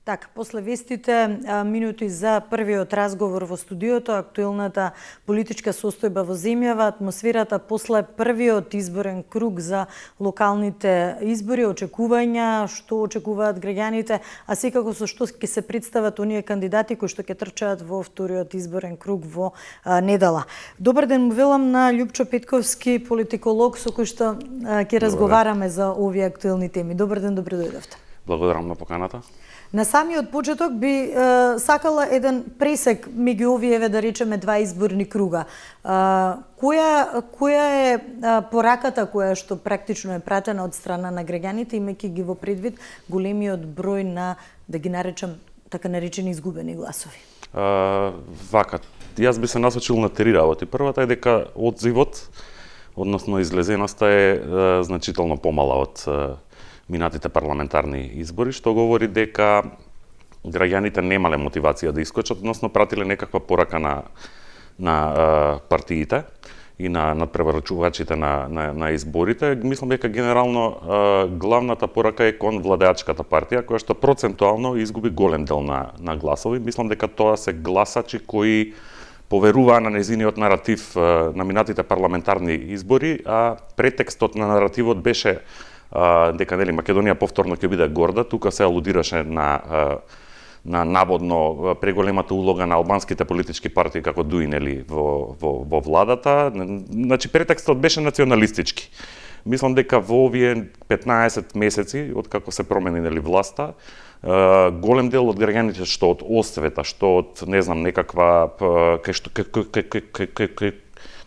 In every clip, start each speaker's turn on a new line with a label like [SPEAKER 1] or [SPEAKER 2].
[SPEAKER 1] Така, после вестите, минути за првиот разговор во студиото, актуелната политичка состојба во земјава, атмосферата после првиот изборен круг за локалните избори, очекувања, што очекуваат граѓаните, а секако со што ќе се представат оние кандидати кои што ќе трчаат во вториот изборен круг во недела. Добар ден, му велам на Љупчо Петковски, политиколог, со кој што ќе разговараме за овие актуелни теми. Добар ден, добро дојдовте.
[SPEAKER 2] Благодарам на поканата.
[SPEAKER 1] На самиот почеток би сакала еден пресек меѓу овие, да речеме, два изборни круга. Која е пораката која што практично е пратена од страна на граѓаните, имајќи ги во предвид големиот број на, да ги наречам, така наречени изгубени гласови?
[SPEAKER 2] Вака, јас би се насочил на три работи. Првата е дека одзивот, односно излезеноста е значително помала од минатите парламентарни избори, што говори дека граѓаните немале мотивација да искочат, односно пратиле некаква порака на партиите и на надпреварувачите на изборите. Мислам дека генерално главната порака е кон владеачката партија, која што процентуално изгуби голем дел на гласови. Мислам дека тоа се гласачи кои поверуваа на нејзиниот наратив на минатите парламентарни избори, а претекстот на наративот беше дека нели Македонија повторно ќе биде горда. Тука се алудираше на наводно преголемата улога на албанските политички партии како дуи нели во владата. Значи претекстот беше националистички. Мислам дека во овие 15 месеци од како се промени нели власта, голем дел од граѓаните што од освета, што од не знам некаква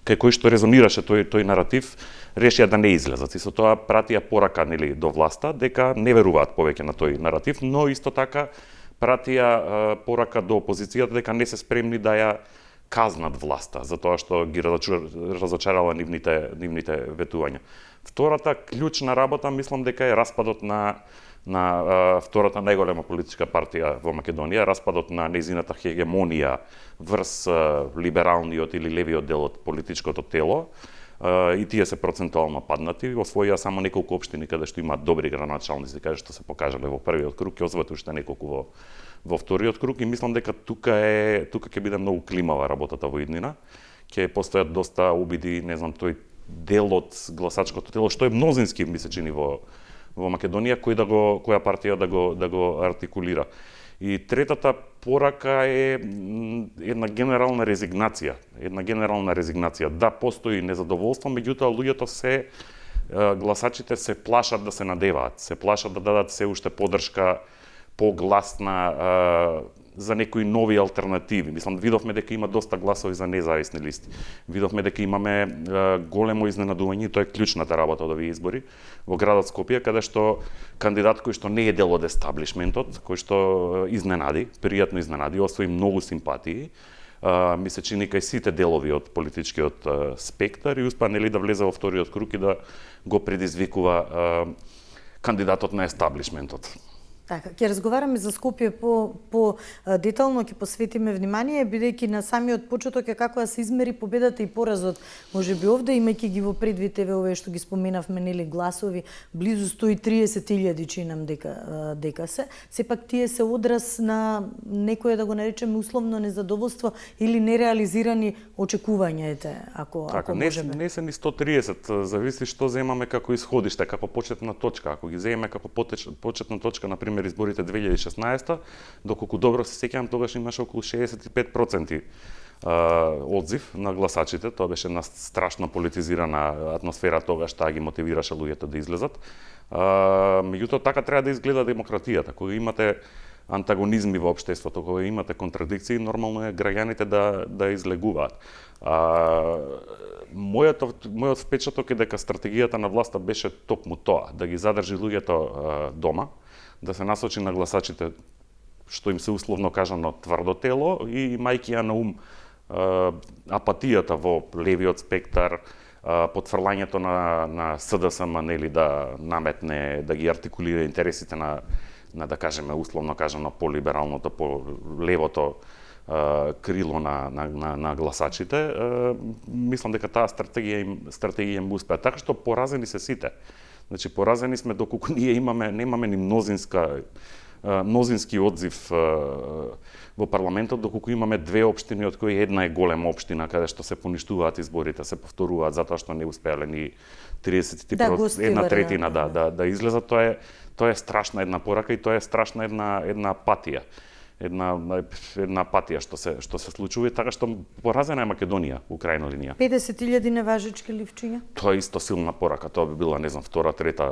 [SPEAKER 2] кај кој што резонираше тој наратив, решија да не излезат. И со тоа пратија порака нели до власта дека не веруваат повеќе на тој наратив, но исто така пратија порака до опозицијата дека не се спремни да ја казнат власта за тоа што ги разочарала нивните ветувања. Втората клучна работа мислам дека е распадот на втората најголема политичка партија во Македонија, распадот на нејзината хегемонија врз либералниот или левиот дел од политичкото тело. И тие се процентуално паднати, освоија само неколку општини каде што имаат добри градоначалници, каде што се покажале во првиот круг, ќе озват уште неколку во вториот круг и мислам дека тука ќе биде многу климава работата во иднина. Ќе постојат доста обиди, не знам, тој дел од гласачкото тело што е мнозински ми се чини во Македонија, која партија да го артикулира. И третата порака е една генерална резигнација. Да, постои незадоволство, меѓутоа луѓето гласачите се плашат да се надеваат, се плашат да дадат се уште поддршка погласна за некои нови алтернативи. Мислам, видовме дека има доста гласови за независни листи. Видовме дека имаме големо изненадување, тоа е клучната работа од овие избори во градот Скопје, каде што кандидат кој што не е дел од естаблишментот, кој што пријатно изненади, освои многу симпатии, ми се чини кај сите делови од политичкиот спектар и успеа нели да влезе во вториот круг и да го предизвикува кандидатот на естаблишментот.
[SPEAKER 1] Така, ќе разговараме за Скопје по детално, ќе посветиме внимание, бидејќи на самиот почеток е како да се измери победата и поразот. Можеби овде, имајќи ги во предвид овие што ги споменавме, нели гласови, близу 130.000 чинам дека се. Сепак тие се одраз на некое, да го наречеме условно, незадоволство или нереализирани очекувања, ако можеме.
[SPEAKER 2] Не се ни 130, зависи што земаме како исходиште, како почетна точка. Ако ги земеме како почетна точка, например, изборите 2016, доколку добро се сеќавам, тогаш имаше околу 65% одзив на гласачите. Тоа беше една страшно политизирана атмосфера тогаш, таа ги мотивираше луѓето да излезат. Меѓутоа, така треба да изгледа демократијата. Кога имате антагонизми во општеството, кога имате контрадикции, нормално е граѓаните да излегуваат. Мојот впечаток е дека стратегијата на власта беше токму тоа, да ги задржи луѓето дома, да се насочи на гласачите, што им се условно кажано тврдо тело и мајќи ја на ум апатијата во левиот спектар, потфрлањето на СДСМ, нели, да наметне, да ги артикулира интересите на да кажеме условно кажано полибералното, полевото крило на гласачите. Мислам дека таа стратегија им успеа. Така што поразени се сите. Значи, поразени сме доколку ние немаме ни мнозинска мнозински одзив во парламентот, доколку имаме две општини, од кои една е голема општина, каде што се поништуваат изборите, се повторуваат затоа што не успеале ни 30%, една третина да излезат. Тоа е страшна една порака и тоа е страшна една патија. Една патија што се случува, и така што поразена е Македонија у крајна линија.
[SPEAKER 1] 50.000 неважечки ливчиња?
[SPEAKER 2] Тоа е исто силна порака, тоа би била, не знам, втора, трета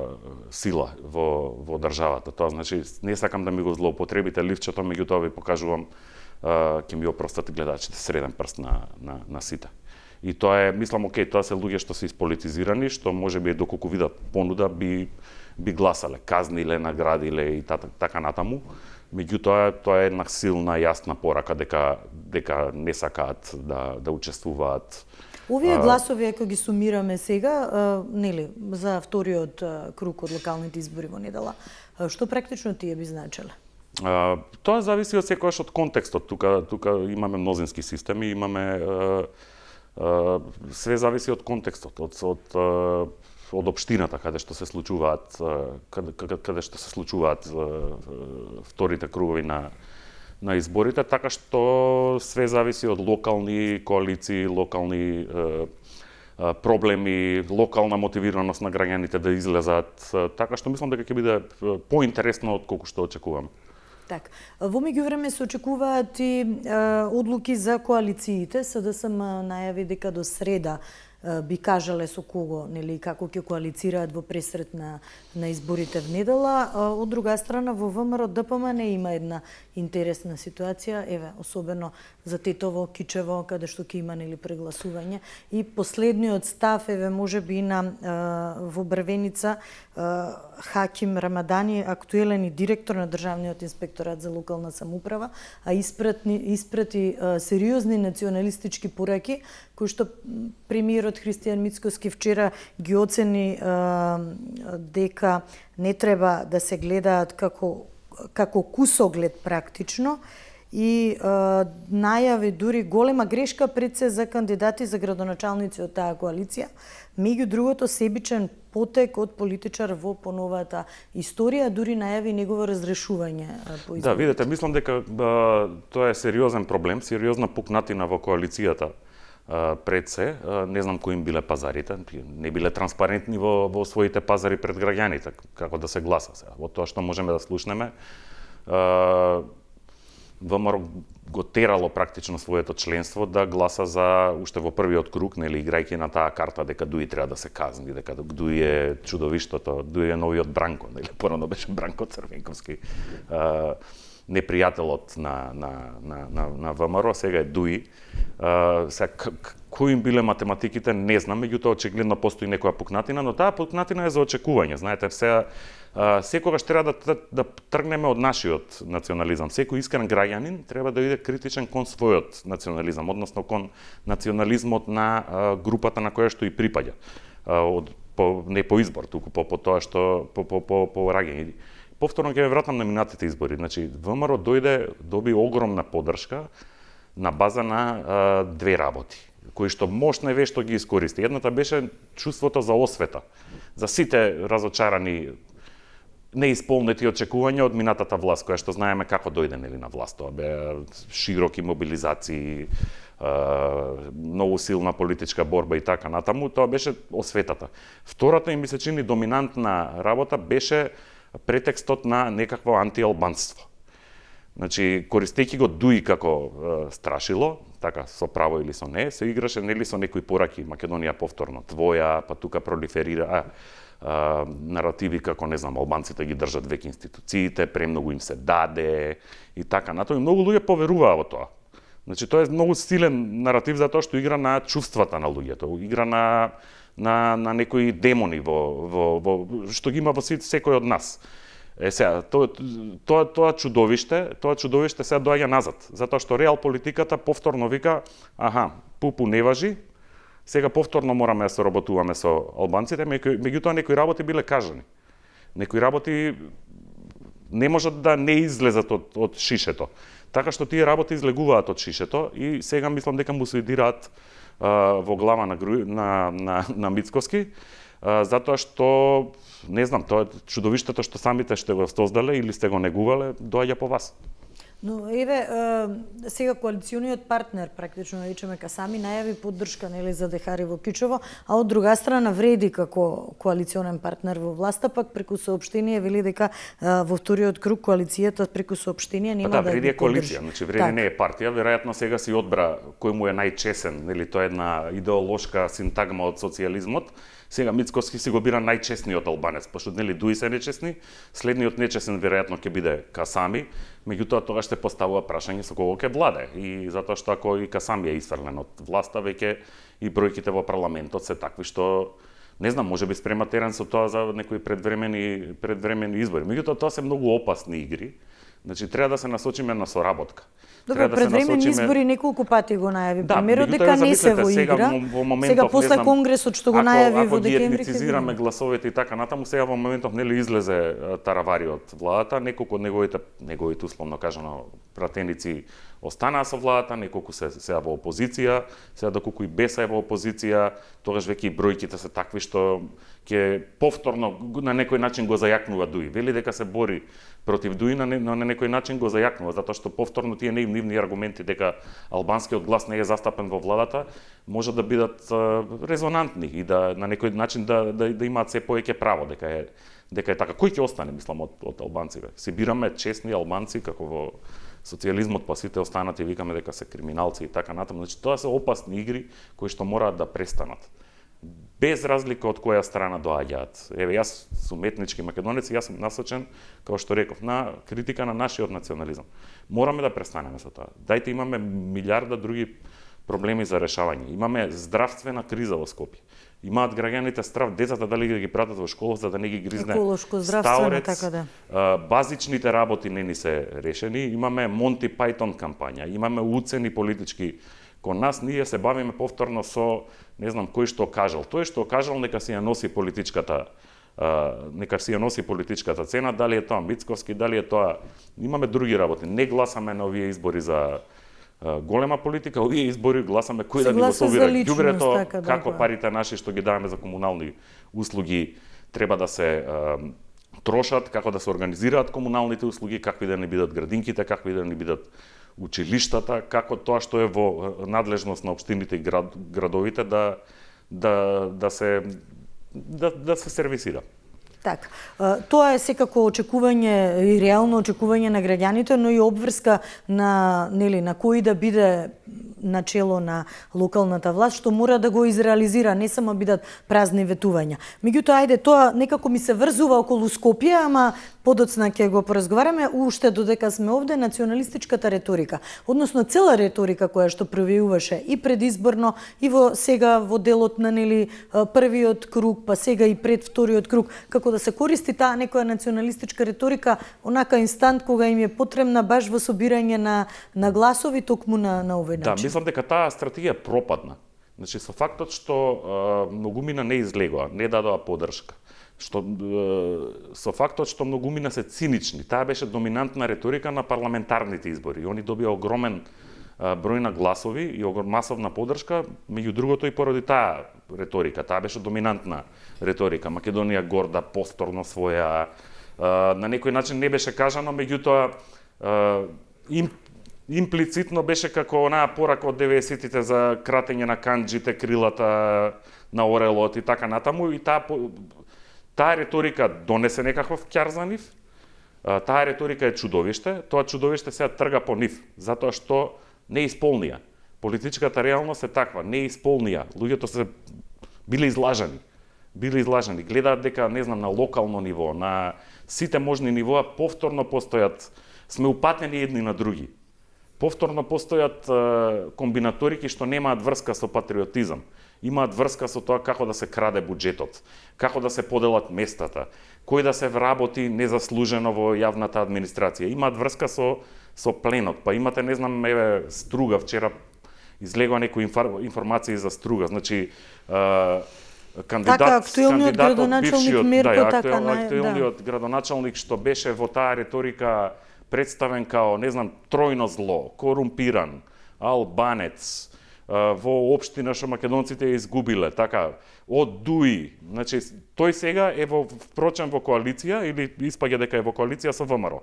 [SPEAKER 2] сила во државата. Тоа значи, не сакам да ми го злоупотребите ливчето, меѓутоа ви покажувам, ќе ми опростат гледачите, среден прст на сите. И тоа е, мислам, окей, тоа се луѓе што се ispolitizirani, што можеби доколку видат понуда би гласале, казниле, наградиле и така натаму. Меѓутоа, тоа е една силна, јасна порака дека не сакаат да учествуваат.
[SPEAKER 1] Овие гласови, ако ги сумираме сега, нели, за вториот круг од локалните избори во недела, што практично тие би значеле?
[SPEAKER 2] Тоа зависи од секојаш од контекстот. Тука имаме мнозински системи, имаме све зависи од контекстот, од општината каде што се случуваат вторите кругови на изборите, така што све зависи од локални коалиции, локални проблеми, локална мотивираност на граѓаните да излезат, така што мислам дека ќе биде поинтересно од колку што очекувам.
[SPEAKER 1] Так, во меѓувреме се очекуваат и одлуки за коалициите. СДСМ најави дека до среда би кажале со кого, нели, како ќе коалицираат во пресрет на изборите в недела. Од друга страна, во ВМРО ДПМН има една интересна ситуација, еве, особено за Тетово, Кичево, каде што ќе има, нели, прегласување. И последниот став, еве, можеби во Брвеница, Хаким Рамадани, актуелен и директор на Државниот инспекторат за локална самоуправа, а испрати сериозни националистички пораки, кои што премиерот Христијан Мицкоски вчера ги оцени дека не треба да се гледаат како кусоглед практично, и најави дури голема грешка пред се за кандидати за градоначалници од таа коалиција, меѓу другото себичен потек од политичар во поновата историја, дури најави негово разрешување по изборите.
[SPEAKER 2] Да, видете, мислам дека тоа е сериозен проблем, сериозна пукнатина во коалицијата пред се. Не знам кои им биле пазарите, не биле транспарентни во своите пазари пред граѓаните, како да се гласа сега. Во тоа што можеме да слушнеме, ВМРО го терало практично своето членство да гласа за уште во првиот круг, нели, играјќи на таа карта дека Дуи треба да се казни, дека Дуи е чудовиштото, Дуи е новиот Бранко, нели, порано беше Бранко Црвенковски, непријателот на ВМРО, сега е Дуи. Сега, кои им биле математиките, не знам, меѓутоа очигледно постои некоја пукнатина, но таа пукнатина е за очекување. Знаете, сега секогаш треба да тргнеме од нашиот национализам. Секој искрен граѓанин треба да биде критичен кон својот национализам, односно кон национализмот на групата на која што и припаѓа. Не по избор, туку по тоа што по раѓање. Повторно ќе вратам на минатите избори. Значи, ВМРО доби огромна поддршка на база на две работи, кои што мощно е што ги искористи. Едната беше чувството за освета, за сите разочарани, неисполнети очекувања од минатата власт, која што знаеме како дојде, нели, на власт. Тоа беа широки мобилизации, многу силна политичка борба и така натаму. Тоа беше осветата. Втората, им ми се чини доминантна работа, беше претекстот на некакво антиалбанство. Значи, користејќи го Дуи како страшило, така со право или со не, се играше, нели, со некои пораки Македонија повторно твоја, па тука пролиферира наративи како, не знам, албанците ги држат веќе институциите, премногу им се даде и така натаму. И многу луѓе поверуваа во тоа. Значи, тоа е многу силен наратив затоа што игра на чувствата на луѓето, игра на некои демони што ги има во секој од нас. Сега, тоа чудовиште сега доаѓа назад, затоа што реал политиката повторно вика, Пупу не важи, сега повторно мораме да се работуваме со албанците, меѓутоа некои работи биле кажани. Некои работи не можат да не излезат од шишето. Така што тие работи излегуваат од шишето и сега мислам дека му се идираат во глава на Мицкоски. затоа што не знам, тоа чудовиштето што самите сте го создале или сте го негувале, доаѓа по вас.
[SPEAKER 1] Но еве сега коалициониот партнер практично речеме Касами најави поддршка нели за Дехари во Кичево, а од друга страна вреди како коалиционен партнер во власта, пак преку соопштение вели дека во вториот круг коалицијата преку соопштение нема да
[SPEAKER 2] вреди
[SPEAKER 1] ги
[SPEAKER 2] е коалиција,
[SPEAKER 1] поддржи.
[SPEAKER 2] значи вреди не е партија, веројатно сега си одбра кој му е најчесен, нели тоа е една идеолошка синтагма од социјализмот. Сега Мицкоски си го бира најчесниот албанец, пошто нели дуи се нечесни, следниот нечесен веројатно ќе биде Касами, меѓутоа тогаш се поставува прашање со кого ќе владе, и затоа што ако и Касами е исфрлен од власта, веќе и бројките во парламентот се такви што не знам, можеби спрема терен со тоа за некои предвремени избори. Меѓутоа тоа се многу опасни игри. Значи треба да се насочиме на соработка.
[SPEAKER 1] Добро, предвремени избори неколку пати го најави премиерот
[SPEAKER 2] меѓутоа,
[SPEAKER 1] дека не се во игра. Сега после конгресот што го најави во декември,
[SPEAKER 2] ако ги етницизираме гласовете и така натаму, сега во моментов нели излезе Таравари од владата, неколку од неговите условно кажано пратеници останаа со владата, неколку се сега во опозиција, сега доколку и Беса е во опозиција, тогаш веќе и бројките се такви што ќе повторно на некој начин го зајакнува Дуи. Вели дека се бори против Дуи, но на некој начин го зајакнува, затоа што повторно тие нивни аргументи дека албанскиот глас не е застапен во владата, може да бидат резонантни и да на некој начин да имаат се повеќе право дека е така. Кој ќе остане, мислам, од албанците? Си бираме честни албанци како во социјализмот, па сите останати викаме дека се криминалци и така натаму. Значи тоа се опасни игри кои што мораат да престанат. Без разлика од која страна доаѓаат. Еве, јас сум етнички македонец и јас сум насочен, како што реков, на критика на нашиот национализам. Мораме да престанеме со тоа. Дајте, имаме милиарда други проблеми за решавање. Имаме здравствена криза во Скопје. Имаат граѓаните страв децата дали да ги пратат во школа за да не ги гризне стаорец,
[SPEAKER 1] така да.
[SPEAKER 2] Базичните работи не ни се решени. Имаме Монти Пајтон кампања, имаме уцени политички кон нас, ние се бавиме повторно со не знам кој што кажал. Тој што кажал нека си ја носи политичката цена, дали е тоа Мицкоски, дали е тоа имаме други работи. Не гласаме на овие избори за голема политика, овие избори гласаме кој да ни го собира ѓубрето,
[SPEAKER 1] така,
[SPEAKER 2] како парите наши што ги даваме за комунални услуги треба да се трошат, како да се организираат комуналните услуги, какви да не бидат градинките, какви да не бидат училиштата, како тоа што е во надлежност на општините и градовите да се сервисира.
[SPEAKER 1] Така. Тоа е секако очекување и реално очекување на граѓаните, но и обврска на кој да биде начело на локалната власт, што мора да го изреализира, не само бидат празни ветувања. Меѓутоа, ајде, тоа некако ми се врзува околу Скопје, ама подоцна ќе го поразговараме, уште додека сме овде, националистичката реторика, односно цела реторика која што провејуваше и предизборно, и сега во делот на првиот круг, па сега и пред вториот круг, како да се користи таа некоја националистичка реторика, онака инстант кога им е потребна баш во собирање на гласови токму на овој начин.
[SPEAKER 2] Да, мислам дека таа стратегија пропадна. Значи, со фактот што многумина не излегоа, не дадоа поддршка, со фактот што многумина се цинични, таа беше доминантна реторика на парламентарните избори. Они добија огромен број на гласови и масовна поддршка, меѓу другото и поради таа реторика. Таа беше доминантна реторика. Македонија горда, повторно своја, на некој начин не беше кажано, меѓутоа имплицитно беше како онаа порака од 90-тите за кратење на канџите, крилата на орелот и така натаму, и таа реторика донесе некаков ќар за нив. Таа реторика е чудовиште, тоа чудовиште сега трга по нив, затоа што не исполнија. Политичката реалност е таква, не исполнија. Луѓето се биле излажани. Гледаат дека, не знам, на локално ниво, на сите можни нивоа, повторно постојат, сме упатнени едни на други. Повторно постојат комбинаторики што немаат врска со патриотизам. Имаат врска со тоа како да се краде буџетот, како да се поделат местата, кој да се вработи незаслужено во јавната администрација. Имаат врска со пленот. Па имате, не знам, еве, Струга, вчера излегува некои информации за Струга. Значи,
[SPEAKER 1] актуелниот градоначалник Мирко,
[SPEAKER 2] актуелниот градоначалник што беше во таа реторика представен као, не знам, тројно зло, корумпиран, албанец, во општина што македонците ја изгубиле, така, од Дуи. Значи, тој сега е впрочем во коалиција или испаѓа дека е во коалиција со ВМРО.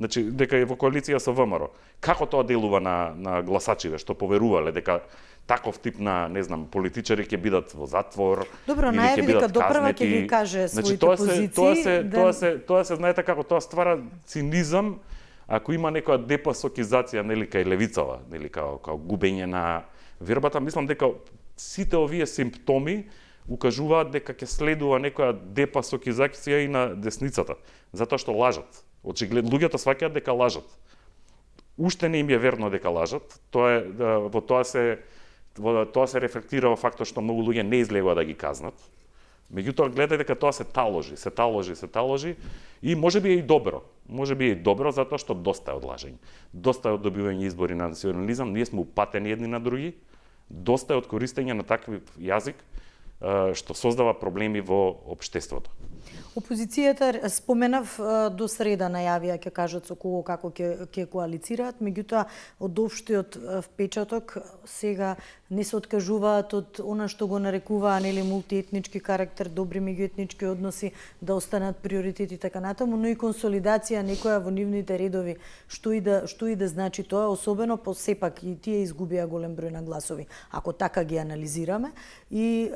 [SPEAKER 2] Значи, дека е во коалиција со ВМРО. Како тоа делува на гласачиве што поверувале дека таков тип на, не знам, политичари ќе бидат во затвор,
[SPEAKER 1] добро,
[SPEAKER 2] или
[SPEAKER 1] најави
[SPEAKER 2] ќе
[SPEAKER 1] дека
[SPEAKER 2] бидат
[SPEAKER 1] доправа ќе
[SPEAKER 2] казнети.
[SPEAKER 1] ги каже
[SPEAKER 2] Значи,
[SPEAKER 1] своите позиции.
[SPEAKER 2] Тоа се знаете како тоа ствара цинизам, ако има некоја депасокизација, нели, кај левицава, нели, као губење на вербата, мислам дека сите овие симптоми укажуваат дека ќе следува некоја депасокизација и на десницата, затоа што лажат. Очигледно луѓето сваќаат дека лажат. Уште не им е верно дека лажат. Во тоа се рефлектира во фактот што многу луѓе не излегува да ги казнат. Меѓутоа гледај дека тоа се таложи и можеби е и добро. Можеби е и добро затоа што доста е од лажење. Доста е од добивање избори на национализам, ние сме упатени едни на други. Доста е од користење на такви јазик што создава проблеми во општеството.
[SPEAKER 1] Опозицијата, споменав, до среда најавија ќе кажат со кого како ќе коалицираат, меѓутоа од општиот впечаток сега не се откажуваат од она што го нарекуваа, нели, мултиетнички карактер, добри меѓуетнички односи да останат приоритети така натаму, но и консолидација некоја во нивните редови, што и да значи тоа, особено по сепак и тие изгубија голем број на гласови, ако така ги анализираме и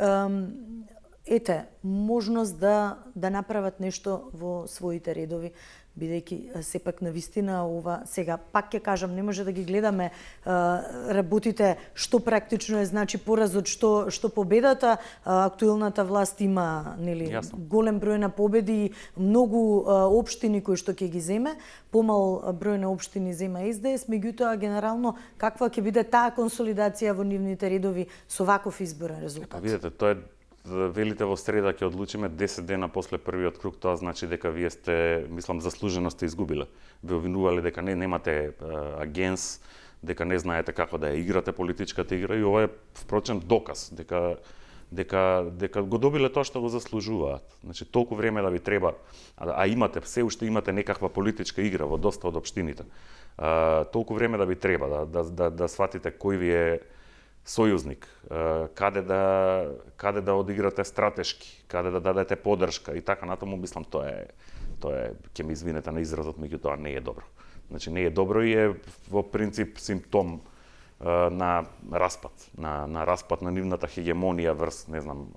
[SPEAKER 1] можност да направат нешто во своите редови, бидејќи сепак на вистина ова, сега пак ќе кажам, не може да ги гледаме работите што практично е значи поразот што победата, актуелната власт има, нели, голем број на победи, многу општини кои што ќе ги земе, помал број на општини зема СДС, меѓутоа генерално каква ќе биде таа консолидација во нивните редови со ваков изборен резултат?
[SPEAKER 2] Видете, тоа е велите во среда ќе одлучиме 10 дена после првиот круг, тоа значи дека вие сте, мислам, заслужено сте изгубиле. Ве обвинувале дека немате агенс, дека не знаете како да ја играте политичката игра и ова е впрочем доказ дека го добиле тоа што го заслужуваат. Значи толку време да ви треба, а имате, се уште имате некаква политичка игра во доста од општините. Толку време да ви треба да сватите кој ви е сојузник, каде да одиграте стратешки, каде да дадете поддршка и така натаму, мислам, тоа е ќе ми извинете на изразот, меѓутоа не е добро. Значи не е добро и е во принцип симптом на распад, на распад на нивната хегемонија врз, не знам,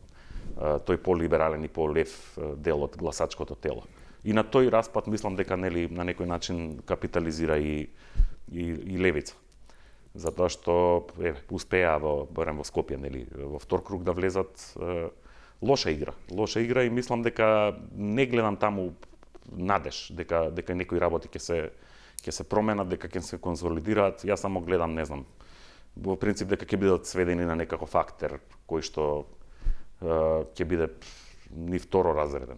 [SPEAKER 2] тој полиберален и полев дел од гласачкото тело. И на тој распад мислам дека, нели, на некој начин капитализира и левица. Затоа што успеа барем во Скопје, нели, во втор круг да влезат. Лоша игра и мислам дека не гледам таму надеж дека некои работи ќе се променат, дека ќе се консолидираат. Јас само гледам, не знам, во принцип дека ќе бидат сведени на некаков фактор кој што ќе биде ни второ разреден.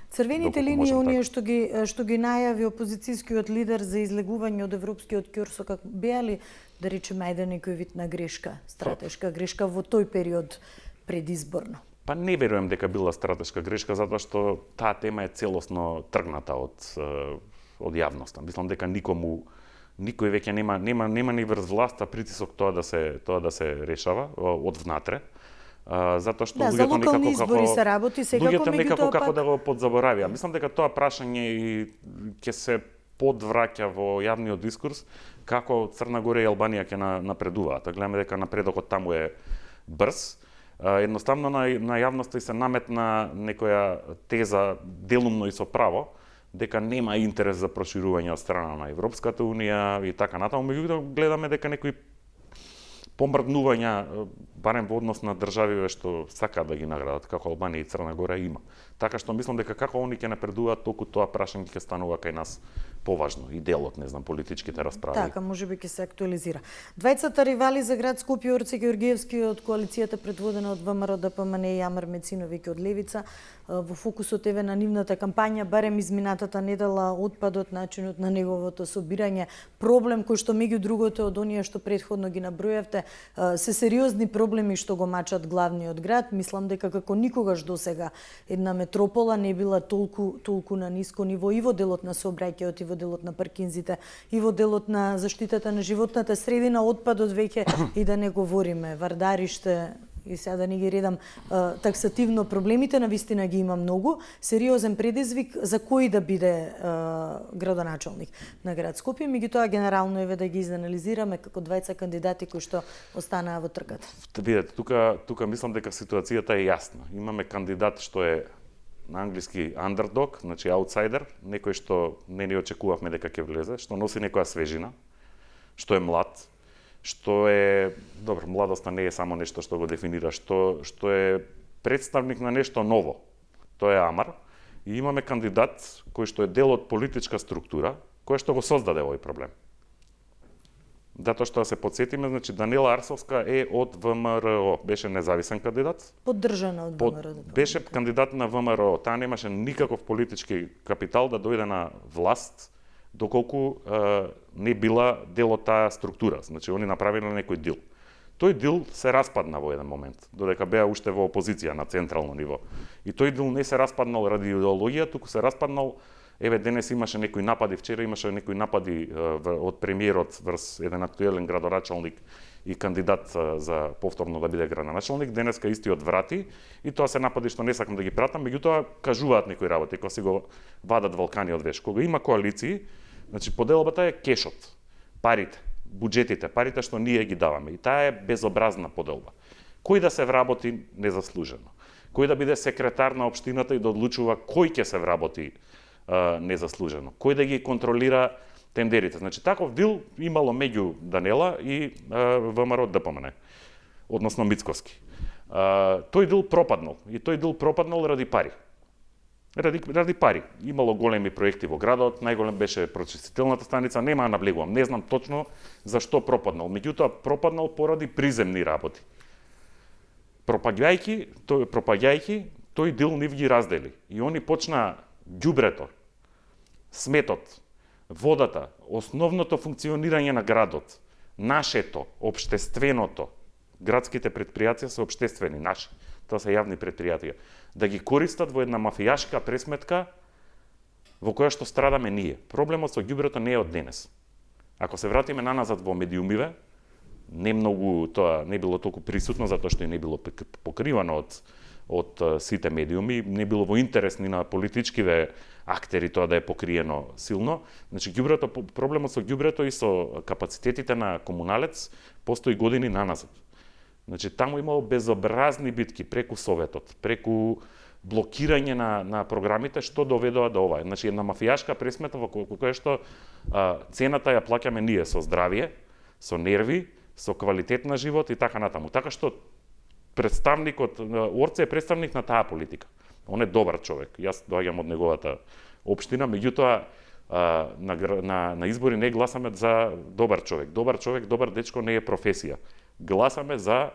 [SPEAKER 1] Црвените линии, оние што ги најави опозицијскиот лидер за излегување од европскиот ќорсок, беа ли, да речеме, еден некој вид на грешка, стратешка грешка во тој период предизборно?
[SPEAKER 2] Па не верувам дека била стратешка грешка, затоа што таа тема е целосно тргната од јавноста. Мислам дека никој веќе нема ни врз власта притисок тоа да се решава од внатре. Затоа што
[SPEAKER 1] за локални избори се работи секако,
[SPEAKER 2] меѓутоа како да го подзаборавија. Мислам дека тоа прашање ќе се подвраќа во јавниот дискурс како Црна Гора и Албанија ќе напредуваат. Гледаме дека напредокот таму е брз. Едноставно на јавноста се наметна некоја теза, делумно и со право, дека нема интерес за проширување од страна на Европската унија и така натаму. Меѓутоа гледаме дека некои помрднувања, барем во однос на државиве што сакаат да ги наградат, како Албанија и Црна Гора има. Така што мислам дека како они ќе напредуваат, толку тоа прашање ќе станува кај нас поважно и дел од, не знам, политичките расправи.
[SPEAKER 1] Така, можеби ќе се актуализира. Двајцата ривали за град Скопје, Орце Георгиевски од коалицијата предводена од ВМРО ДПМН и Јамар Мециновиќ од Левица, во фокусот еве на нивната кампања, барем изминатата недела, отпадот, начинот на неговото собирање, проблем кој што меѓу другото од оние што претходно ги набројавте, се сериозни проблеми што го мачат главниот град. Мислам дека како никогаш досега една метропола не била толку на ниско ниво и во делот на сообраќајот, и во делот на паркинзите, и во делот на заштитата на животната средина, отпадот веќе и да не говориме, вардариште, и сега да не ги редам таксативно проблемите, навистина ги има многу, сериозен предизвик за кој да биде градоначалник на град Скопје, меѓутоа генерално еве да ги изанализираме како двајца кандидати кои што останаа во трката.
[SPEAKER 2] Видете, тука мислам дека ситуацијата е јасна. Имаме кандидат што е на англиски underdog, значи аутсайдер, некој што не ни очекувавме дека ќе влезе, што носи некоја свежина, што е млад, што е, добро, младоста не е само нешто што го дефинира, што е представник на нешто ново. Тоа е Амар. И имаме кандидат кој што е дел од политичка структура, која што го создаде овој проблем. Затоа што да се подсетиме, значи Даниела Арсовска е од ВМРО, беше независен кандидат.
[SPEAKER 1] Поддржана од ВМРО.
[SPEAKER 2] Беше кандидат на ВМРО. Таа немаше никаков политички капитал да дојде на власт, доколку не била дел од таа структура. Значи, они направиле некој дил. Тој дил се распадна во еден момент, додека беа уште во опозиција на централно ниво. И тој дил не се распаднал ради идеологија, туку се распаднал, еве денес имаше некои напади, вчера имаше некои напади од премиерот врз еден актуелен градоначалник и кандидат за повторно да биде градоначалник, денеска истиот врати и тоа се напади што не сакам да ги пратам, меѓутоа кажуваат некои работи, кога си го вадат валкани од веш. Кога има коалиции, значи поделбата е кешот, парите, буџетите, парите што ние ги даваме. И таа е безобразна поделба. Кој да се вработи незаслужено? Кој да биде секретар на општината и да одлучува кој ќе се вработи незаслужено? Кој да ги контролира тендерите? Значи, таков дил имало меѓу Данела и ВМРО ДПМН, односно Мицковски. Тој дил пропаднал. И тој дил пропаднал ради пари. Ради пари. Имало големи проекти во градот, најголем беше прочистителната станица, нема да наблегувам, не знам точно зашто пропаднал. Меѓутоа, пропаднал поради приземни работи. Пропаѓајќи, тој дил нив ги раздели. И они почна ѓубрето, сметот, водата, основното функционирање на градот, нашето, општественото, градските предпријатија се општествени, наши, тоа се јавни предпријатија, да ги користат во една мафијашка пресметка во која што страдаме ние. Проблемот со ѓубрето не е од денес. Ако се вратиме наназад во медиумиве, не многу тоа не било толку присутно затоа што и не било покривано од сите медиуми, не било во интерес ни на политичкиве актери тоа да е покриено силно. Значи проблемот со ѓубрето и со капацитетите на комуналец постои години наназад. Значи таму имало безобразни битки преку Советот, преку блокирање на програмите што доведоа до ова. Значи една мафијашка пресмета во која што цената ја плаќаме ние со здравје, со нерви, со квалитет на живот и така натаму. Така што представникот Орце е представник на таа политика. Он е добар човек. Јас доаѓам од неговата општина, меѓутоа на избори не гласаме за добар човек. Добар човек, добар дечко не е професија. Гласаме за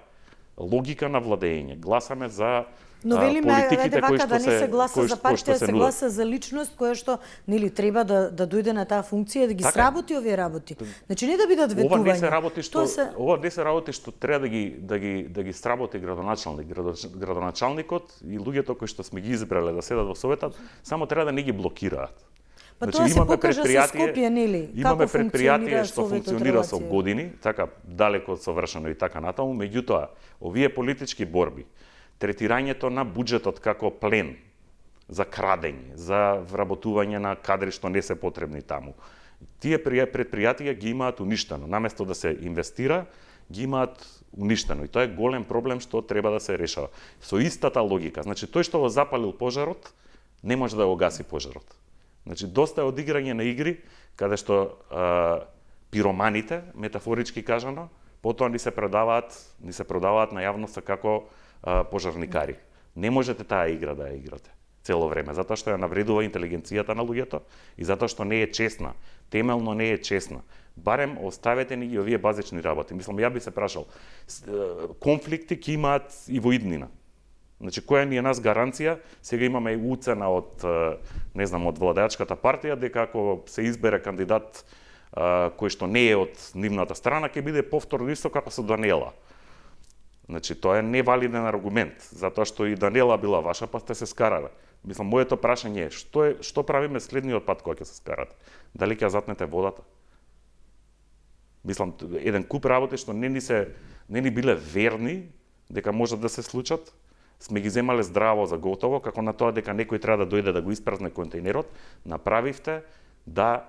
[SPEAKER 2] логика на владење. Гласаме за политиките кои што
[SPEAKER 1] да не се гласа за партија, се гласа за личност која што нели треба да дојде на таа функција да ги сработи овие работи. Значи не да бидат ветувања.
[SPEAKER 2] Ова не се работи што треба да ги сработи градоначалник. Градоначалникот и луѓето кои што сме ги избрале да седат во советот, само треба да не ги блокираат.
[SPEAKER 1] Па тоа се покажа со Скопје, нели?
[SPEAKER 2] Имаме предпријатие што функционира со години, така далеко од совршено и така натаму, меѓутоа, овие политички борби, третирањето на буџетот како плен за крадење, за вработување на кадри што не се потребни таму. Тие предпријатија ги имаат уништено, наместо да се инвестира, ги имаат уништено. И тоа е голем проблем што треба да се решава. Со истата логика, значи тој што го запалил пожарот, не може да го гаси пожарот. Значи, доста е одиграње на игри, каде што пироманите, метафорички кажано, потоа ни се продаваат на јавноста како пожарникари. Не можете таа игра да ја играте цело време, затоа што ја навредува интелигенцијата на луѓето и затоа што не е честна. Темелно не е честна. Барем оставете ни ги овие базични работи. Мислам, ја би се прашал, конфликти ќе имаат и во иднина. Значи, која ни е нас гаранција, сега имаме и уцена од, не знам, од владеачката партија, дека ако се избере кандидат кој што не е од нивната страна, ќе биде повторно исто како со Даниела. Значи, тоа е невалиден аргумент, затоа што и Даниела била ваша, па сте се скарале. Мислам, моето прашање е, што правиме следниот пат кога ќе се скарате? Дали ќе затнете водата? Мислам, еден куп работи што не ни биле верни дека можат да се случат, сме ги земале здраво за готово, како на тоа дека некој треба да дојде да го испразне контейнерот, направивте да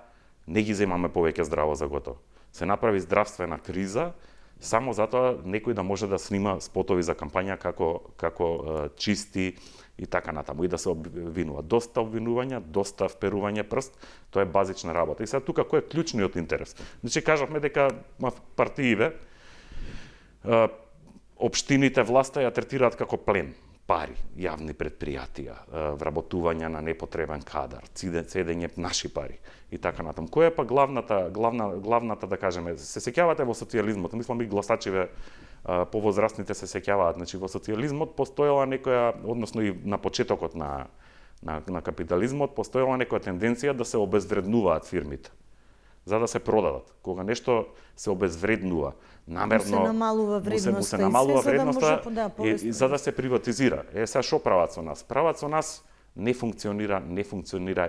[SPEAKER 2] не ги земаме повеќе здраво за готово. Се направи здравствена криза, само затоа некој да може да снима спотови за кампања како чисти и така натаму, и да се обвинува. Доста обвинувања, доста вперување прст, тоа е базична работа. И сега тука кој е клучниот интерес? Значи, кажавме дека партиите, општините, власта ја третираат како плен, пари, јавни предпријатија, вработување на непотребен кадар, цедење наши пари и така натаму. Која е па главната да кажеме, се сеќавате во социјализмот, мислам и гласачиве повозрастните се сеќаваат, значи во социјализмот постоела некоја, односно и на почетокот на капитализмот постоела некоја тенденција да се обезвреднуваат фирмите за да се продадат. Кога нешто се обезвреднува, намерно
[SPEAKER 1] се намалува вредноста,
[SPEAKER 2] за да се приватизира. Сега што прават со нас? Прават со нас не функционира,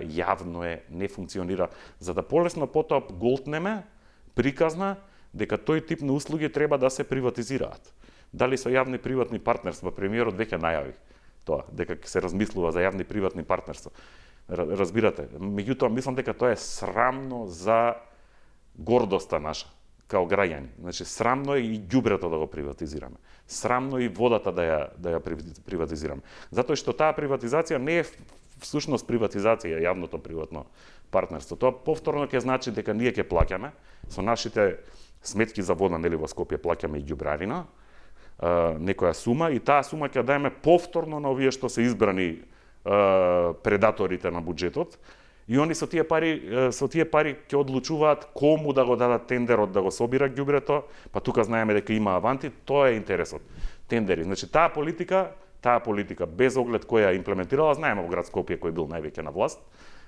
[SPEAKER 2] јавно е, не функционира, за да полесно потоа голтнеме приказна дека тој тип на услуги треба да се приватизираат. Дали со јавни приватни партнерства, премиерот веќе најави тоа, дека се размислува за јавни приватни партнерства. Разбирате, меѓутоа мислам дека тоа е срамно за гордоста наша као граѓани. Значи срамно е и ѓубрето да го приватизираме. Срамно и водата да ја приватизираме. Затоа што таа приватизација не е всушност приватизација, јавното приватно партнерство. Тоа повторно ќе значи дека ние ќе плаќаме со нашите сметки за вода, нели во Скопје плаќаме и ѓубрарина, некоја сума, и таа сума ќе даеме повторно на овие што се избрани предаторите на буџетот, и они со тие пари ќе одлучуваат кому да го дадат тендерот да го собира ѓубрето, па тука знаеме дека има аванти, тоа е интересот. Тендери. Значи таа политика без оглед која имплементирала, знаеме во град Скопје кој бил највеќе на власт,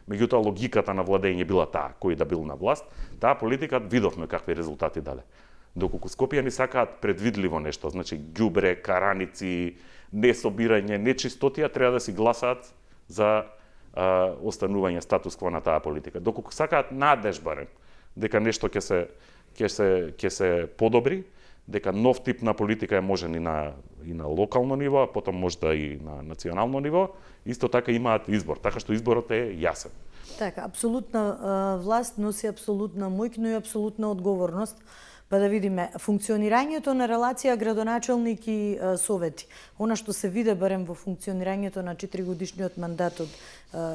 [SPEAKER 2] меѓутоа логиката на владење била таа, кој да бил на власт, таа политика видовме какви резултати даде. Доколку Скопјани сакаат предвидливо нешто, значи ѓубре, караници, несобирање, нечистотија, треба да си гласаат за останување статус-кво на таа политика. Доколку сакаат надеж барем дека нешто ќе се подобри, дека нов тип на политика е можен и на локално ниво, а потом можда и на национално ниво, исто така имаат избор, така што изборот е јасен.
[SPEAKER 1] Така, апсолутна власт носи апсолутна моќ, но и апсолутна одговорност. Па да видиме, функционирањето на релација градоначелник и совети. Она што се виде барем во функционирањето на 4-годишниот мандат од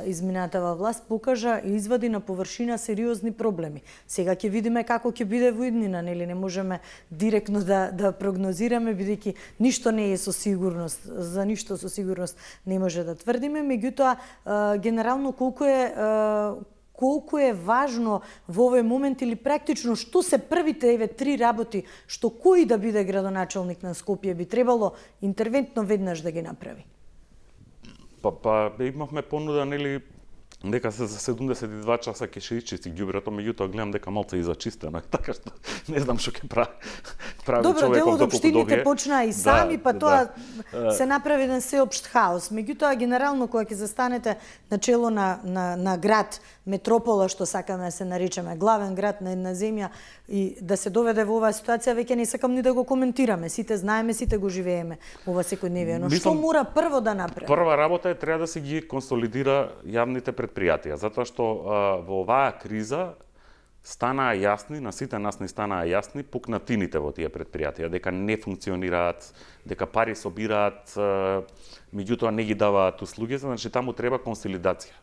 [SPEAKER 1] изминатава власт покажа и извади на површина сериозни проблеми. Сега ќе видиме како ќе биде во иднина, нели не можеме директно да прогнозираме бидејќи ништо не е со сигурност, за ништо со сигурност не може да тврдиме, меѓутоа генерално колку е важно во овој момент или практично што се првите три работи што кој да биде градоначелник на Скопје би требало интервентно веднаш да ги направи?
[SPEAKER 2] Па имавме понуда, нели, дека се за 72 часа ќе се исчисти ѓубрето, меѓутоа гледам дека малце и зачистено, така што не знам што ќе прави
[SPEAKER 1] Добро, дел од општините почнаа и сами, па тоа се направи еден сеопшт хаос. Меѓутоа, генерално, кога ќе застанете на чело на град, метропола, што сакаме да се наричаме, главен град на една земја, и да се доведе во оваа ситуација, веќе не сакам ни да го коментираме. Сите знаеме, сите го живееме ова секојдневие. Но што мора прво да направи?
[SPEAKER 2] Прва работа е треба да се ги консолидира јавните предпријатија, затоа што во оваа криза станаа јасни, на сите нас не станаа јасни пукнатините во тие предпријатија, дека не функционираат, дека пари собираат, меѓутоа не ги даваат услугите, значи таму треба консолидација.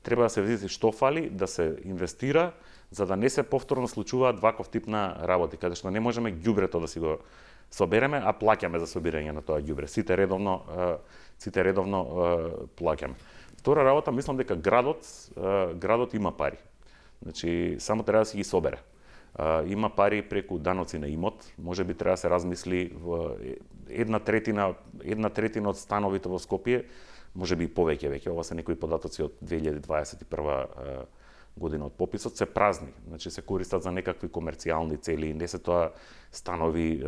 [SPEAKER 2] Треба да се види што фали, да се инвестира, за да не се повторно случуваат ваков тип на работи, каде што не можеме ѓубрето да си го собереме, а плаќаме за собирање на тоа ѓубре. Сите редовно плаќаме. Втора работа, мислам дека градот има пари. Значи, само треба да си ги собере. Има пари преку даноци на имот, можеби треба да се размисли една третина од становите во Скопје, можеби и повеќе веќе, ова се некои податоци од 2021 година од пописот се празни, значи се користат за некакви комерцијални цели, не се тоа станови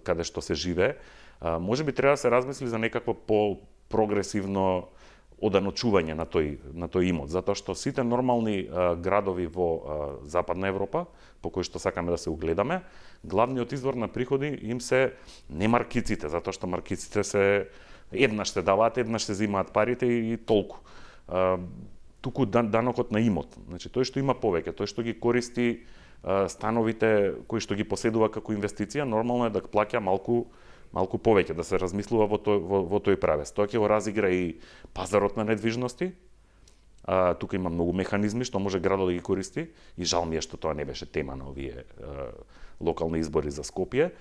[SPEAKER 2] каде што се живее. Можеби треба да се размисли за некакво по-прогресивно оданочување на тој имот, затоа што сите нормални градови во Западна Европа, по кои што сакаме да се угледаме, главниот извор на приходи им се не маркиците, затоа што маркиците се еднаш се даваат, еднаш се земаат парите и толку. Туку данокот на имот. Значи тој што има повеќе, тој што ги користи становите кои што ги поседува како инвестиција, нормално е да плаќа малку повеќе, да се размислува во тој правец. Тоа ќе го разигра и пазарот на недвижности. Тука има многу механизми што може градот да ги користи и жал ми е што тоа не беше тема на овие локални избори за Скопје,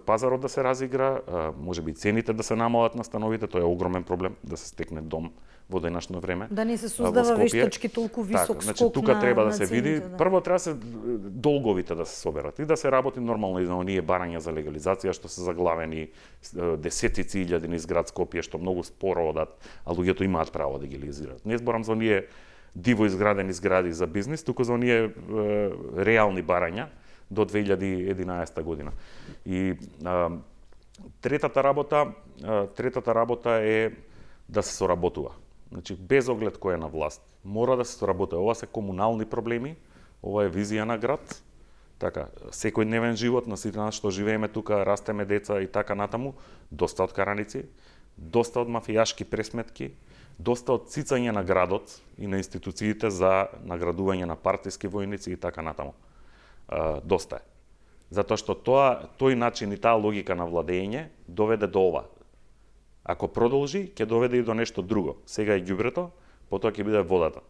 [SPEAKER 2] пазарот да се разигра, можеби цените да се намалат на становите, тоа е огромен проблем да се стекне дом во денешно време.
[SPEAKER 1] Да не се создава вештачки толку висок
[SPEAKER 2] скок.
[SPEAKER 1] Значи
[SPEAKER 2] тука треба да се
[SPEAKER 1] цените,
[SPEAKER 2] види,
[SPEAKER 1] да.
[SPEAKER 2] прво треба се долговите да се соберат и да се работи нормално и за оние барања за легализација што се заглавени десетици илјади низ град Скопје што многу споро одат, а луѓето имаат право да ги легализираат. Не зборам за оние диво изградени згради за бизнис, туку за оние реални барања до 2011 година. И третата работа е да се соработува. Значи без оглед кој е на власт, мора да се соработува. Ова се комунални проблеми, ова е визија на град. Така, секојдневен живот на сите нас што живееме тука, растеме деца и така натаму, доста од караници, доста од мафијашки пресметки, доста од цицање на градот и на институциите за наградување на партиски војници и така натаму. Доста е. Затоа што тој начин и таа логика на владење доведе до ова. Ако продолжи, ќе доведе и до нешто друго. Сега е ѓубрето, потоа ќе биде водата.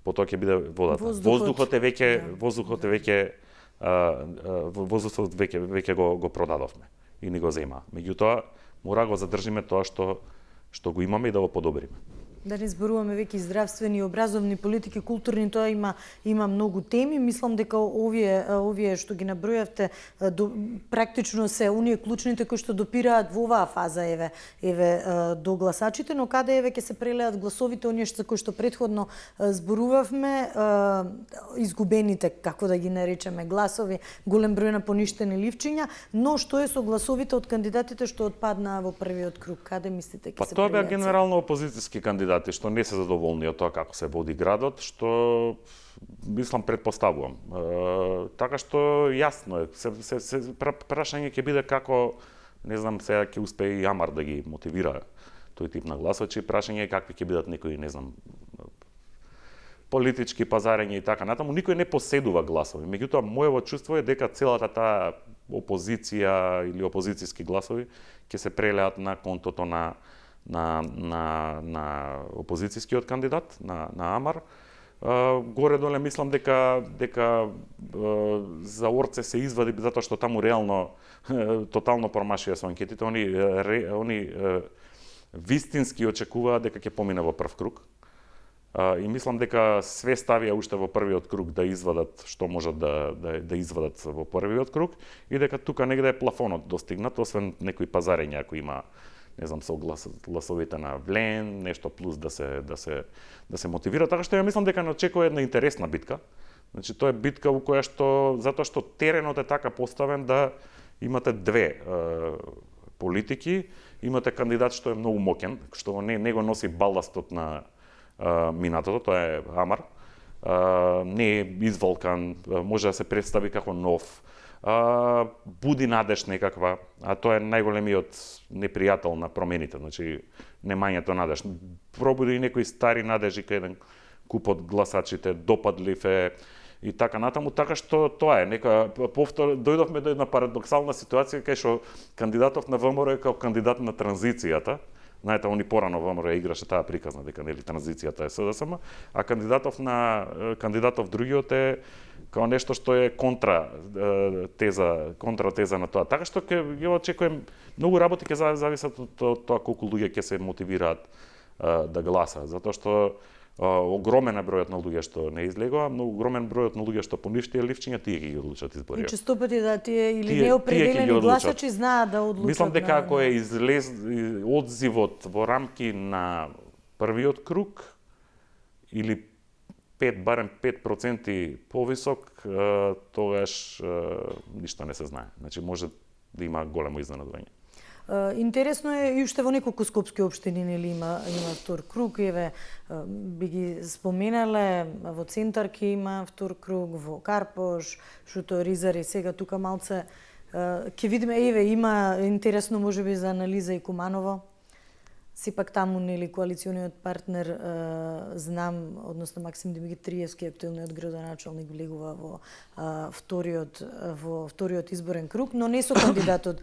[SPEAKER 2] Воздухот веќе го продадовме и ни го зема. Меѓутоа, мора го задржиме тоа што го имаме и да го подобриме.
[SPEAKER 1] Да не зборуваме веќе здравствени, образовни политики, културни, тоа има многу теми. Мислам дека овие што ги набројавте практично се оние клучните кои што допираат во оваа фаза еве до гласачите, но каде еве ќе се прелеат гласовите, оние кои што претходно зборувавме, изгубените, како да ги наречеме, гласови, голем број на поништени ливчиња, но што е со гласовите од кандидатите што отпаднаа во првиот круг? Каде мислите ќе се прелеат?
[SPEAKER 2] Тоа беа генерално опозициски кандидати што не се задоволни од тоа како се води градот, што мислам предпоставувам. Така што јасно е, прашање ќе биде како, не знам сега ќе успее и Амар да ги мотивира тој тип на гласачи, прашање е какви ќе бидат некои, не знам, политички пазарења и така натаму, никој не поседува гласови. Меѓутоа, моето чувство е дека целата таа опозиција или опозициски гласови ќе се прелеат на контото на опозицијскиот кандидат, на Амар. Горе-доле мислам дека за Орце се извади, затоа што таму реално тотално промашија со анкетите. Они вистински очекуваат дека ќе помине во прв круг. И мислам дека све ставија уште во првиот круг да извадат што можат да извадат во првиот круг и дека тука негде е плафонот достигнат, освен некои пазарења ако има, не знам, со гласовите на Влен, нешто плюс да се мотивира, така што ја мислам дека не очекува една интересна битка. Значи тоа е битка во која што затоа што теренот е така поставен да имате две политики, имате кандидат што е многу моќен, што не го носи баластот на минатото, тоа е Амар. Не е изволкан, може да се представи како нов, буди надеж некаква, а тоа е најголемиот непријател на промените, значи немањето надеж. Пробуди и некои стари надежи кај еден куп од гласачите, допадлив е и така натаму, така што тоа е нека дојдовме до една парадоксална ситуација кај што кандидатов на ВМРО е како кандидат на транзицијата. Знаете, они порано ВМРО играше таа приказна дека нели транзицијата е СДСМ, а кандидатов другиот е као нешто што е контратеза на тоа. Така што ќе очекувам многу работи ќе зависат од тоа колку луѓе ќе се мотивираат да гласаат, затоа што огромен е бројот на луѓе што не излегува, но огромен бројот на луѓе што поништија ливчиња, тие ќе ги одлучат изборите.
[SPEAKER 1] И често пати да тие или неопределени гласачи знаат да одлучат.
[SPEAKER 2] Мислам дека ако е одзивот во рамки на првиот круг или барем 5% повисок, тогаш ништо не се знае. Значи може да има големо изненадување.
[SPEAKER 1] Интересно е и уште во неколку скопски општини нели има втор круг, еве би ги споменале, во Центарки има втор круг, во Карпош, Шуто Ризари, сега тука малце ќе видиме, еве има интересно можеби за анализа и Куманово. Сепак таму нели коалициониот партнер знам, односно Максим Димитриевски, актуелниот градоначалник, влегува во вториот изборен круг, но не со кандидатот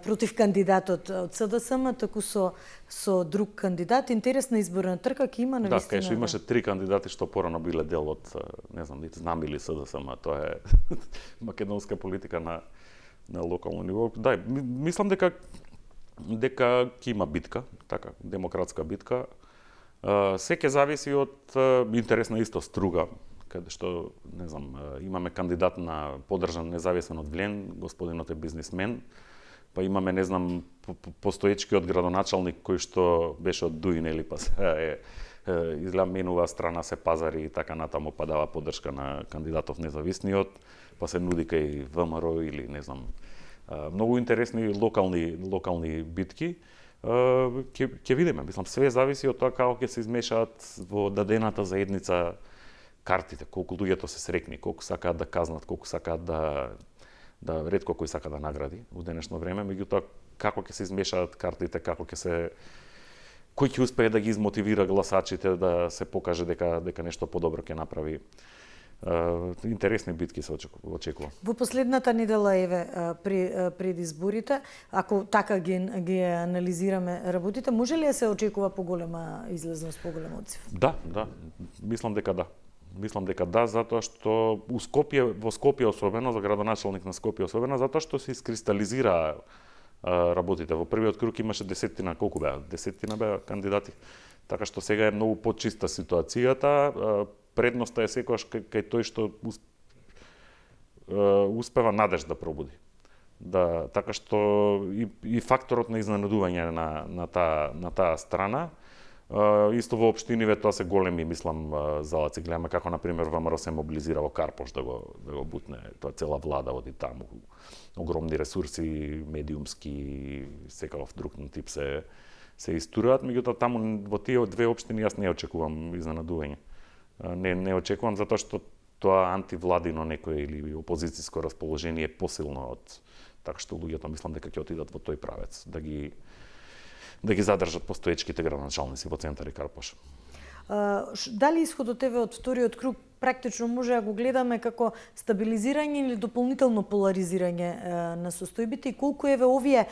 [SPEAKER 1] против кандидатот од СДСМ, таку со друг кандидат. Интересна изборна трка ќе има навистина.
[SPEAKER 2] Да, кај што имаше 3 кандидати што порано биле дел од, не знам, нити знам или СДСМ, тоа е македонска политика на локално ниво. Да, мислам дека ќе има битка, така, демократска битка. Се ќе зависи од интересна исто струга, каде што, не знам, имаме кандидат на поддржан независен од Влен, господинот е бизнисмен, па имаме, не знам, постоечкиот градоначалник кој што беше од Дуин, или па се изгледа менува страна се пазари и така натаму, па дава поддршка на кандидатов независниот, па се нуди кај ВМРО или, не знам, многу интересни локални битки. Ќе видиме, мислам, све зависи од тоа како ќе се измешаат во дадената заедница картите, колку луѓето се срекни, колку сакаат да казнат, колку сакаат да ретко кој сака да награди во денешно време, меѓутоа како ќе се измешаат картите, кој ќе успее да ги измотивира гласачите да се покаже дека нешто подобро ќе направи. Интересни битки се очекува.
[SPEAKER 1] Во последната недела, еве, пред изборите, ако така ги анализираме работите, може ли да се очекува поголема излезност, поголем одзив?
[SPEAKER 2] Да, мислам дека да, затоа што во Скопје особено, за градоначалник на Скопје особено, затоа што се искристализира работите. Во првиот круг имаше десеттина беа кандидати, така што сега е многу почиста ситуацијата. Предноста е секогаш кај тој што успева надеж да пробуди. Така што и факторот на изненадување на таа страна, исто во општиниве тоа се големи, мислам, залаци. Гледаме како, например, ВМРО се мобилизира во Карпош да го бутне, тоа цела влада оди таму. Огромни ресурси, медиумски, секаков друг тип се истураат, меѓутоа таму во тие две општини јас не очекувам изненадување. Не очекувам, затоа што тоа антивладино некој или опозицијско расположение е посилно од, така што луѓето мислам дека ќе отидат во тој правец, да ги задржат постоечките градоначалници во Центар и Карпош.
[SPEAKER 1] Дали исходот еве од вториот круг практично може да го гледаме како стабилизирање или дополнително поларизирање на состојбите и колку еве овие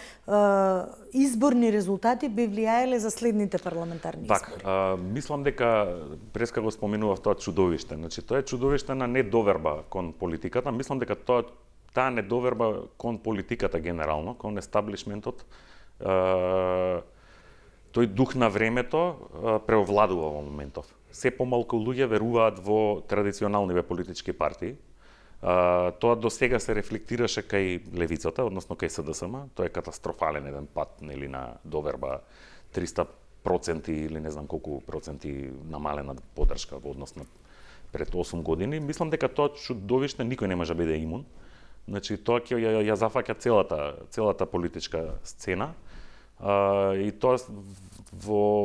[SPEAKER 1] изборни резултати би влијаеле за следните парламентарни избори?
[SPEAKER 2] Така, мислам дека преска го споменував тоа чудовиште. Значи тоа е чудовиште на недоверба кон политиката. Мислам дека таа недоверба кон политиката генерално, кон естаблишментот, тој дух на времето преовладува во моментов. Се помалку луѓе веруваат во традиционалниве политички партии. Тоа до сега се рефлектираше кај левицата, односно кај СДСМ. Тоа е катастрофален еден пат, нели, на доверба 300% или не знам колку проценти намалена поддршка во однос на пред 8 години. Мислам дека тоа чудовиште никој не може да биде имун. Значи тоа ќе ја зафаќа целата политичка сцена. И тоа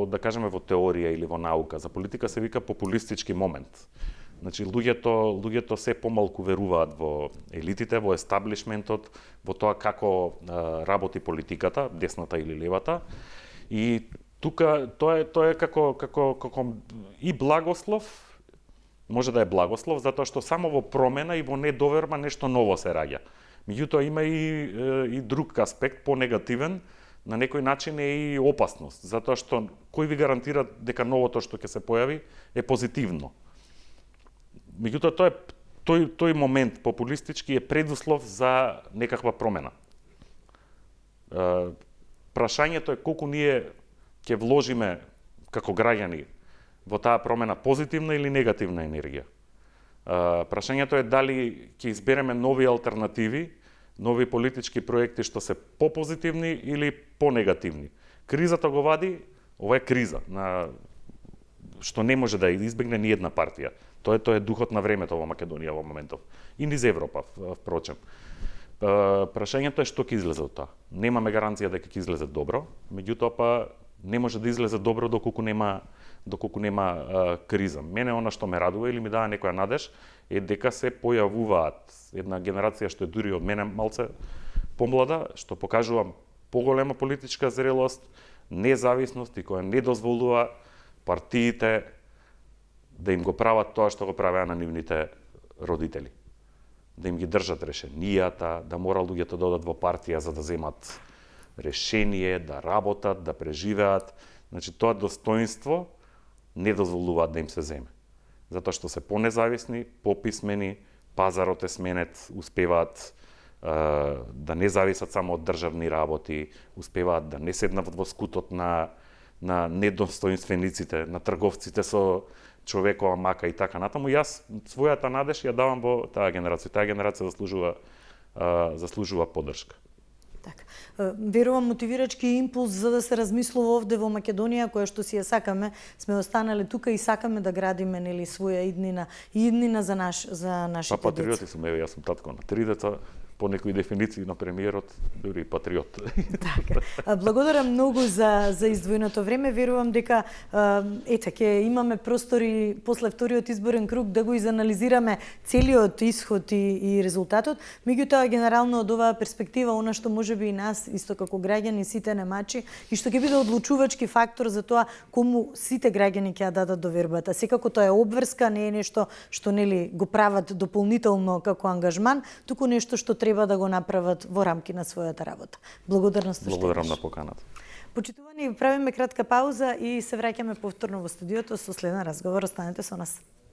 [SPEAKER 2] да кажеме во теорија или во наука за политика се вика популистички момент. Значи луѓето се помалку веруваат во елитите, во естаблишментот, во тоа како работи политиката, десната или левата. И тука тоа е како и благослов, може да е благослов затоа што само во промена и во недоверба нешто ново се раѓа. Меѓутоа има и друг аспект, понегативен, на некој начин е и опасност, затоа што кој ви гарантира дека новото што ќе се појави е позитивно. Меѓутоа тој момент популистички е предуслов за некаква промена. Прашањето е колку ние ќе вложиме како граѓани во таа промена позитивна или негативна енергија. Прашањето е дали ќе избереме нови алтернативи, нови политички проекти што се попозитивни или понегативни. Кризата го вади, ова е криза, што не може да избегне ни една партија. Тоа е духот на времето во Македонија во моментов. И низ Европа, впрочем. Прашањето е што ќе излезе од тоа. Немаме гаранција дека ќе излезе добро, меѓутоа па не може да излезе добро доколку нема криза. Мене она што ме радува или ми дава некоја надеж е дека се појавуваат една генерација што е дури од мене малце помлада, што покажува поголема политичка зрелост, независност и која не дозволува партиите да им го прават тоа што го правеа на нивните родители. Да им ги држат решенијата, да мора луѓето да одат во партија за да земат решение, да работат, да преживеат. Значи, тоа достоинство не дозволуваат да им се земе. Затоа што се понезависни, пописмени, пазарот е сменет, успеваат да не зависат само од државни работи, успеваат да не седнат во скутот на недостоинствениците, на трговците со човекова мака и така натаму. Јас својата надеж ја давам во таа генерација. Таа генерација заслужува поддршка.
[SPEAKER 1] Така. Верувам мотивирачки импулс за да се размислува овде во Македонија, која што си ја сакаме, сме останале тука и сакаме да градиме нели своја иднина за нашите деца.
[SPEAKER 2] Патриоти сум, јас сум татко на 3 деца, по некои дефиниции на премиерот, дури патриот.
[SPEAKER 1] Така. Благодарам многу за издвоеното време. Верувам дека ќе имаме простори после вториот изборен круг да го изанализираме целиот исход и резултатот. Меѓутоа генерално од оваа перспектива, она што можеби и нас исто како граѓани сите немачи и што ќе биде одлучувачки фактор за тоа кому сите граѓани ќе ја дадат довербата. Секако тоа е обврска, не е нешто што нели го прават дополнително како ангажман, туку нешто што треба да го направат во рамки на својата работа. Благодарност.
[SPEAKER 2] Благодарам на поканата.
[SPEAKER 1] Почитувани, правиме кратка пауза и се враќаме повторно во студиото со следен разговор. Останете со нас.